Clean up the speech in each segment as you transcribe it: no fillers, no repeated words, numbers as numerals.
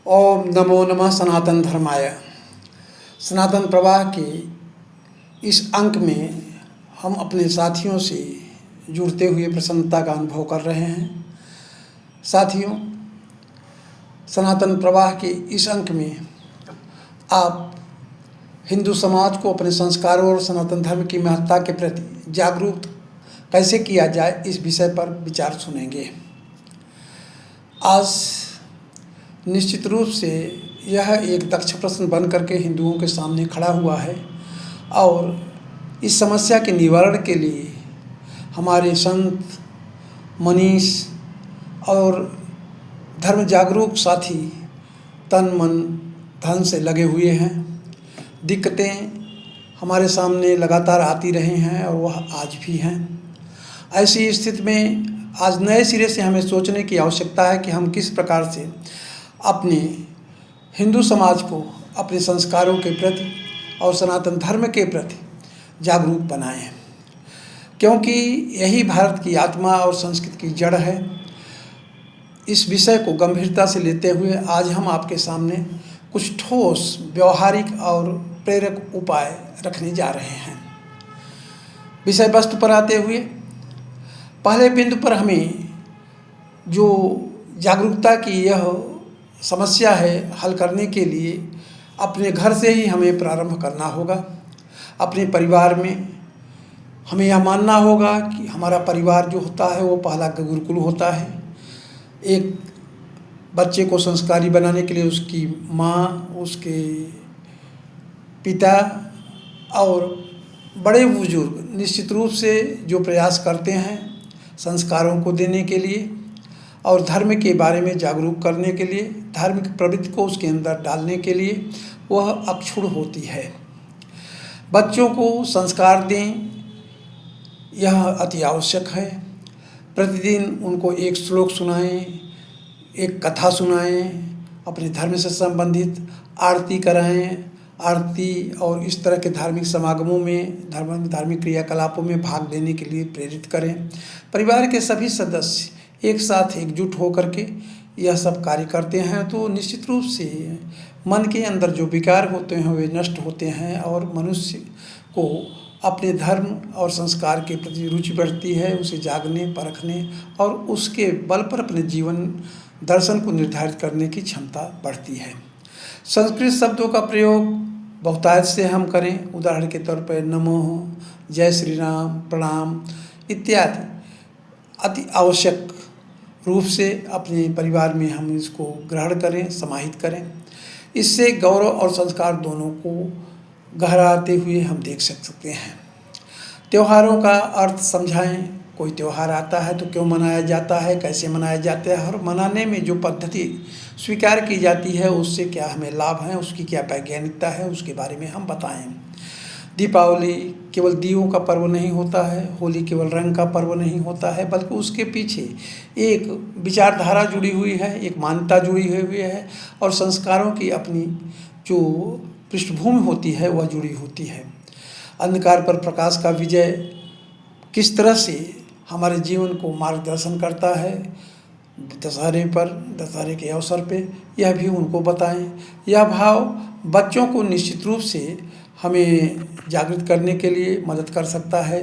ओम नमो नमः सनातन धर्माय। सनातन प्रवाह के इस अंक में हम अपने साथियों से जुड़ते हुए प्रसन्नता का अनुभव कर रहे हैं। साथियों, सनातन प्रवाह के इस अंक में आप हिंदू समाज को अपने संस्कारों और सनातन धर्म की महत्ता के प्रति जागरूक कैसे किया जाए, इस विषय पर विचार सुनेंगे। आज निश्चित रूप से यह एक दक्ष प्रश्न बन करके हिंदुओं के सामने खड़ा हुआ है और इस समस्या के निवारण के लिए हमारे संत, मनीष और धर्म जागरूक साथी तन मन धन से लगे हुए हैं। दिक्कतें हमारे सामने लगातार आती रही हैं और वह आज भी हैं। ऐसी स्थिति में आज नए सिरे से हमें सोचने की आवश्यकता है कि हम किस प्रकार से अपने हिंदू समाज को अपने संस्कारों के प्रति और सनातन धर्म के प्रति जागरूक बनाएं, क्योंकि यही भारत की आत्मा और संस्कृति की जड़ है। इस विषय को गंभीरता से लेते हुए आज हम आपके सामने कुछ ठोस, व्यवहारिक और प्रेरक उपाय रखने जा रहे हैं। विषय वस्तु पर आते हुए पहले बिंदु पर हमें जो जागरूकता की यह समस्या है हल करने के लिए अपने घर से ही हमें प्रारंभ करना होगा। अपने परिवार में हमें यह मानना होगा कि हमारा परिवार जो होता है वो पहला गुरुकुल होता है। एक बच्चे को संस्कारी बनाने के लिए उसकी माँ, उसके पिता और बड़े बुजुर्ग निश्चित रूप से जो प्रयास करते हैं संस्कारों को देने के लिए और धर्म के बारे में जागरूक करने के लिए, धार्मिक प्रवृत्ति को उसके अंदर डालने के लिए वह अक्षुण्ण होती है। बच्चों को संस्कार दें, यह अति आवश्यक है। प्रतिदिन उनको एक श्लोक सुनाएं, एक कथा सुनाएं, अपने धर्म से संबंधित आरती कराएं। आरती और इस तरह के धार्मिक समागमों में, धार्मिक क्रियाकलापों में भाग लेने के लिए प्रेरित करें। परिवार के सभी सदस्य एक साथ एकजुट होकर के यह सब कार्य करते हैं तो निश्चित रूप से मन के अंदर जो विकार होते हैं वे नष्ट होते हैं और मनुष्य को अपने धर्म और संस्कार के प्रति रुचि बढ़ती है, उसे जागने, परखने और उसके बल पर अपने जीवन दर्शन को निर्धारित करने की क्षमता बढ़ती है। संस्कृत शब्दों का प्रयोग बहुतायत से हम करें। उदाहरण के तौर पर नमो, जय श्री राम, प्रणाम इत्यादि अति आवश्यक रूप से अपने परिवार में हम इसको ग्रहण करें, समाहित करें। इससे गौरव और संस्कार दोनों को गहराते हुए हम देख सकते हैं। त्योहारों का अर्थ समझाएं। कोई त्यौहार आता है तो क्यों मनाया जाता है, कैसे मनाया जाता है और मनाने में जो पद्धति स्वीकार की जाती है उससे क्या हमें लाभ है, उसकी क्या वैज्ञानिकता है, उसके बारे में हम बताएं। दीपावली केवल दीयों का पर्व नहीं होता है, होली केवल रंग का पर्व नहीं होता है, बल्कि उसके पीछे एक विचारधारा जुड़ी हुई है, एक मान्यता जुड़ी हुई है और संस्कारों की अपनी जो पृष्ठभूमि होती है वह जुड़ी होती है। अंधकार पर प्रकाश का विजय किस तरह से हमारे जीवन को मार्गदर्शन करता है, दशहरे के अवसर पे यह भी उनको बताएं। यह भाव बच्चों को निश्चित रूप से हमें जागृत करने के लिए मदद कर सकता है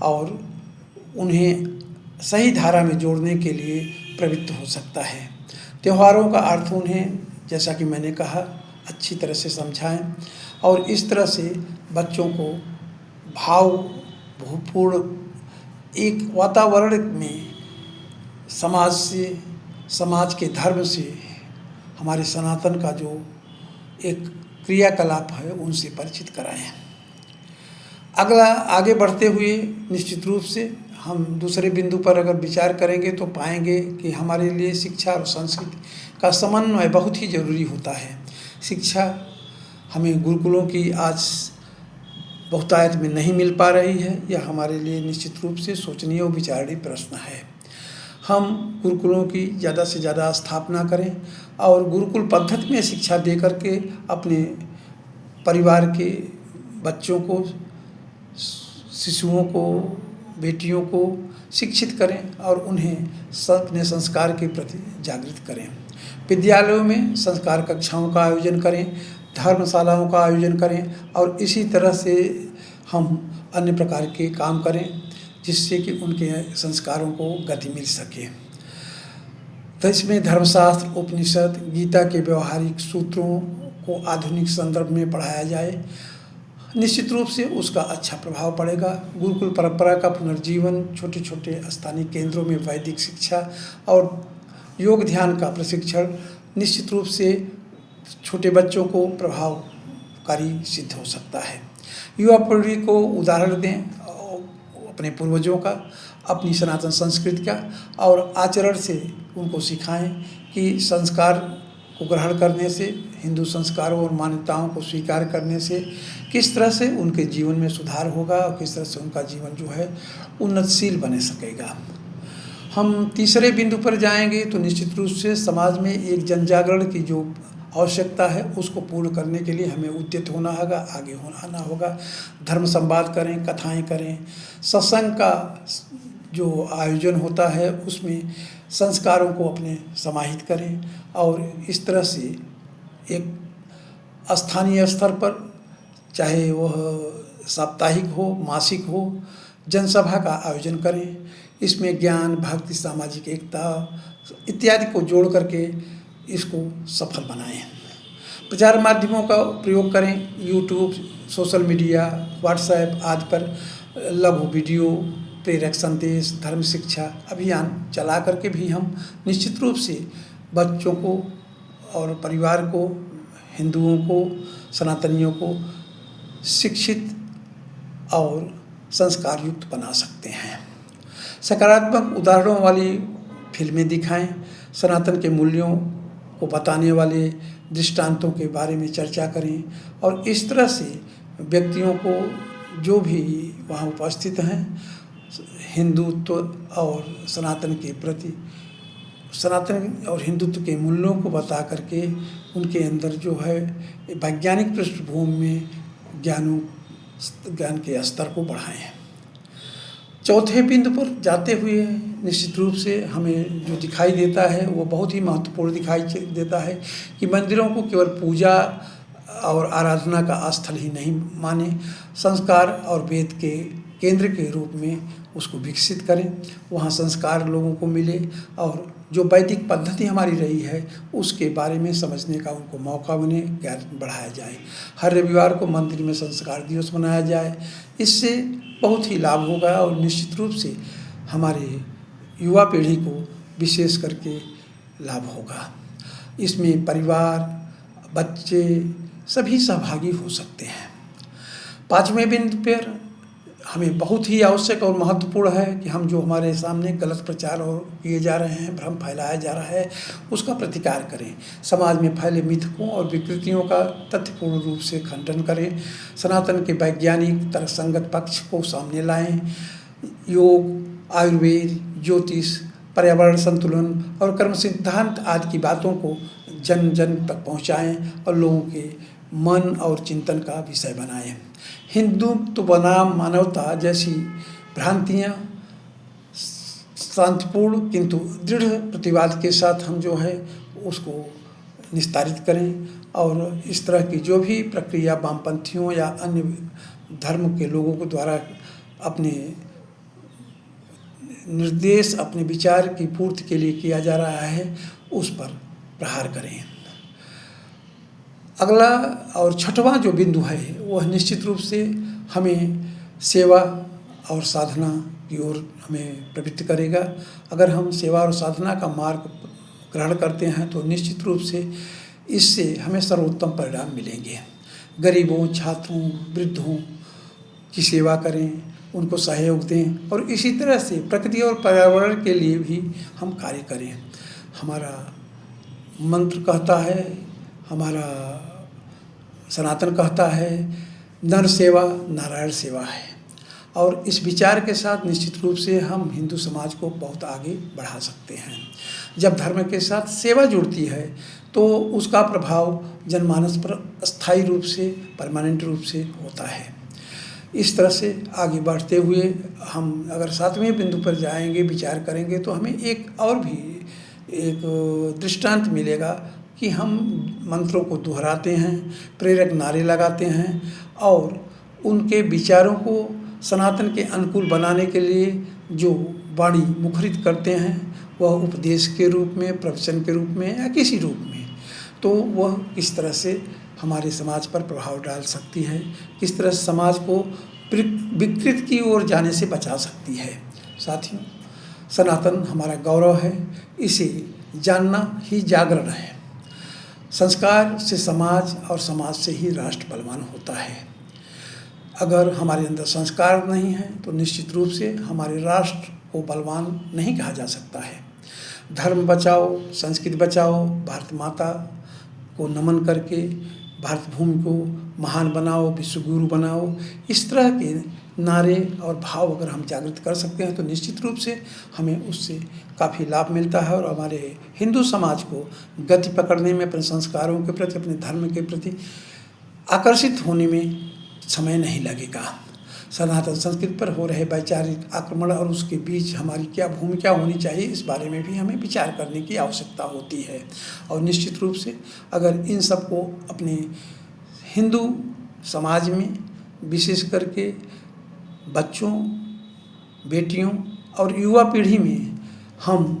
और उन्हें सही धारा में जोड़ने के लिए प्रवृत्त हो सकता है। त्योहारों का अर्थ उन्हें, जैसा कि मैंने कहा, अच्छी तरह से समझाएं और इस तरह से बच्चों को भावपूर्ण एक वातावरण में समाज के धर्म से हमारे सनातन का जो एक क्रियाकलाप है उनसे परिचित कराएं। अगला आगे बढ़ते हुए निश्चित रूप से हम दूसरे बिंदु पर अगर विचार करेंगे तो पाएंगे कि हमारे लिए शिक्षा और संस्कृति का समन्वय बहुत ही ज़रूरी होता है। शिक्षा हमें गुरुकुलों की आज बहुतायत में नहीं मिल पा रही है, यह हमारे लिए निश्चित रूप से सोचनीय और विचारणीय प्रश्न है। हम गुरुकुलों की ज़्यादा से ज़्यादा स्थापना करें और गुरुकुल पद्धति में शिक्षा दे करके अपने परिवार के बच्चों को, शिशुओं को, बेटियों को शिक्षित करें और उन्हें अपने संस्कार के प्रति जागृत करें। विद्यालयों में संस्कार कक्षाओं का आयोजन करें, धर्मशालाओं का आयोजन करें और इसी तरह से हम अन्य प्रकार के काम करें जिससे कि उनके संस्कारों को गति मिल सके। तो इसमें धर्मशास्त्र, उपनिषद, गीता के व्यवहारिक सूत्रों को आधुनिक संदर्भ में पढ़ाया जाए। निश्चित रूप से उसका अच्छा प्रभाव पड़ेगा। गुरुकुल परंपरा का पुनर्जीवन, छोटे छोटे स्थानीय केंद्रों में वैदिक शिक्षा और योग ध्यान का प्रशिक्षण निश्चित रूप से छोटे बच्चों को प्रभावकारी सिद्ध हो सकता है। युवा पीढ़ी को उदाहरण दें अपने पूर्वजों का, अपनी सनातन संस्कृति का और आचरण से उनको सिखाएं कि संस्कार को ग्रहण करने से, हिंदू संस्कारों और मान्यताओं को स्वीकार करने से किस तरह से उनके जीवन में सुधार होगा और किस तरह से उनका जीवन जो है उन्नतशील बन सकेगा। हम तीसरे बिंदु पर जाएंगे तो निश्चित रूप से समाज में एक जन जागरण की जो आवश्यकता है उसको पूर्ण करने के लिए हमें उद्यत होना होगा, आगे आना होगा। धर्म संवाद करें, कथाएं करें, सत्संग का जो आयोजन होता है उसमें संस्कारों को अपने समाहित करें और इस तरह से एक स्थानीय स्तर पर, चाहे वह साप्ताहिक हो, मासिक हो, जनसभा का आयोजन करें। इसमें ज्ञान, भक्ति, सामाजिक एकता इत्यादि को जोड़ करके इसको सफल बनाएं। प्रचार माध्यमों का प्रयोग करें। यूट्यूब, सोशल मीडिया, व्हाट्सएप आदि पर लघु वीडियो, प्रेरक संदेश, धर्म शिक्षा अभियान चला करके भी हम निश्चित रूप से बच्चों को और परिवार को, हिंदुओं को, सनातनियों को शिक्षित और संस्कार युक्त बना सकते हैं। सकारात्मक उदाहरणों वाली फिल्में दिखाएं। सनातन के मूल्यों को बताने वाले दृष्टांतों के बारे में चर्चा करें और इस तरह से व्यक्तियों को जो भी वहाँ उपस्थित हैं हिंदुत्व और सनातन के प्रति, सनातन और हिंदुत्व के मूल्यों को बता करके उनके अंदर जो है वैज्ञानिक पृष्ठभूमि में ज्ञान के स्तर को बढ़ाएं। चौथे बिंदु पर जाते हुए निश्चित रूप से हमें जो दिखाई देता है वो बहुत ही महत्वपूर्ण दिखाई देता है कि मंदिरों को केवल पूजा और आराधना का स्थल ही नहीं माने, संस्कार और वेद के केंद्र के रूप में उसको विकसित करें। वहाँ संस्कार लोगों को मिले और जो वैदिक पद्धति हमारी रही है उसके बारे में समझने का उनको मौका बने, ज्ञान बढ़ाया जाए। हर रविवार को मंदिर में संस्कार दिवस मनाया जाए। इससे बहुत ही लाभ होगा और निश्चित रूप से हमारे युवा पीढ़ी को विशेष करके लाभ होगा। इसमें परिवार, बच्चे सभी सहभागी हो सकते हैं। पाँचवें बिंदु पर हमें बहुत ही आवश्यक और महत्वपूर्ण है कि हम जो हमारे सामने गलत प्रचार और किए जा रहे हैं, भ्रम फैलाया जा रहा है, उसका प्रतिकार करें। समाज में फैले मिथकों और विकृतियों का तथ्यपूर्ण रूप से खंडन करें। सनातन के वैज्ञानिक तर्कसंगत पक्ष को सामने लाएं। योग, आयुर्वेद, ज्योतिष, पर्यावरण संतुलन और कर्म सिद्धांत आदि की बातों को जन जन तक पहुँचाएँ और लोगों के मन और चिंतन का विषय बनाएं। हिंदुत्व बनाम मानवता जैसी भ्रांतियाँ शांतिपूर्ण किंतु दृढ़ प्रतिवाद के साथ हम जो है उसको निस्तारित करें और इस तरह की जो भी प्रक्रिया वामपंथियों या अन्य धर्म के लोगों के द्वारा अपने निर्देश, अपने विचार की पूर्ति के लिए किया जा रहा है उस पर प्रहार करें। अगला और छठवां जो बिंदु है वह निश्चित रूप से हमें सेवा और साधना की ओर हमें प्रवृत्त करेगा। अगर हम सेवा और साधना का मार्ग ग्रहण करते हैं तो निश्चित रूप से इससे हमें सर्वोत्तम परिणाम मिलेंगे। गरीबों, छात्रों, वृद्धों की सेवा करें, उनको सहयोग दें और इसी तरह से प्रकृति और पर्यावरण के लिए भी हम कार्य करें। हमारा मंत्र कहता है, हमारा सनातन कहता है, नर सेवा नारायण सेवा है और इस विचार के साथ निश्चित रूप से हम हिंदू समाज को बहुत आगे बढ़ा सकते हैं। जब धर्म के साथ सेवा जुड़ती है तो उसका प्रभाव जनमानस पर अस्थायी रूप से, परमानेंट रूप से होता है। इस तरह से आगे बढ़ते हुए हम अगर सातवें बिंदु पर जाएंगे, विचार करेंगे तो हमें एक और भी एक दृष्टांत मिलेगा कि हम मंत्रों को दोहराते हैं, प्रेरक नारे लगाते हैं और उनके विचारों को सनातन के अनुकूल बनाने के लिए जो वाणी मुखरित करते हैं वह उपदेश के रूप में, प्रवचन के रूप में या किसी रूप में, तो वह किस तरह से हमारे समाज पर प्रभाव डाल सकती है, किस तरह समाज को विकृत की ओर जाने से बचा सकती है। साथियों, सनातन हमारा गौरव है, इसे जानना ही जागरण है। संस्कार से समाज और समाज से ही राष्ट्र बलवान होता है। अगर हमारे अंदर संस्कार नहीं है तो निश्चित रूप से हमारे राष्ट्र को बलवान नहीं कहा जा सकता है। धर्म बचाओ, संस्कृति बचाओ, भारत माता को नमन करके भारत भूमि को महान बनाओ, विश्व गुरु बनाओ, इस तरह के नारे और भाव अगर हम जागृत कर सकते हैं तो निश्चित रूप से हमें उससे काफ़ी लाभ मिलता है और हमारे हिंदू समाज को गति पकड़ने में, अपने संस्कारों के प्रति, अपने धर्म के प्रति आकर्षित होने में समय नहीं लगेगा। सनातन संस्कृति पर हो रहे वैचारिक आक्रमण और उसके बीच हमारी क्या भूमिका होनी चाहिए, इस बारे में भी हमें विचार करने की आवश्यकता होती है। और निश्चित रूप से अगर इन सब को अपने हिंदू समाज में विशेष करके बच्चों, बेटियों और युवा पीढ़ी में हम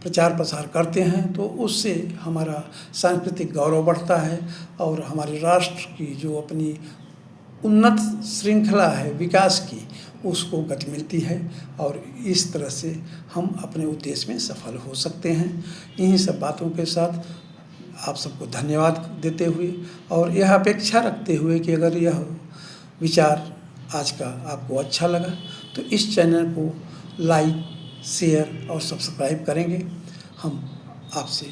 प्रचार प्रसार करते हैं तो उससे हमारा सांस्कृतिक गौरव बढ़ता है और हमारे राष्ट्र की जो अपनी उन्नत श्रृंखला है विकास की, उसको गति मिलती है और इस तरह से हम अपने उद्देश्य में सफल हो सकते हैं। इन्हीं सब बातों के साथ आप सबको धन्यवाद देते हुए और यह अपेक्षा रखते हुए कि अगर यह विचार आज का आपको अच्छा लगा तो इस चैनल को लाइक, शेयर और सब्सक्राइब करेंगे। हम आपसे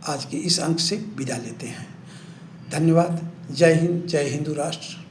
आज के इस अंक से विदा लेते हैं। धन्यवाद। जय हिंद, जय हिंदू राष्ट्र।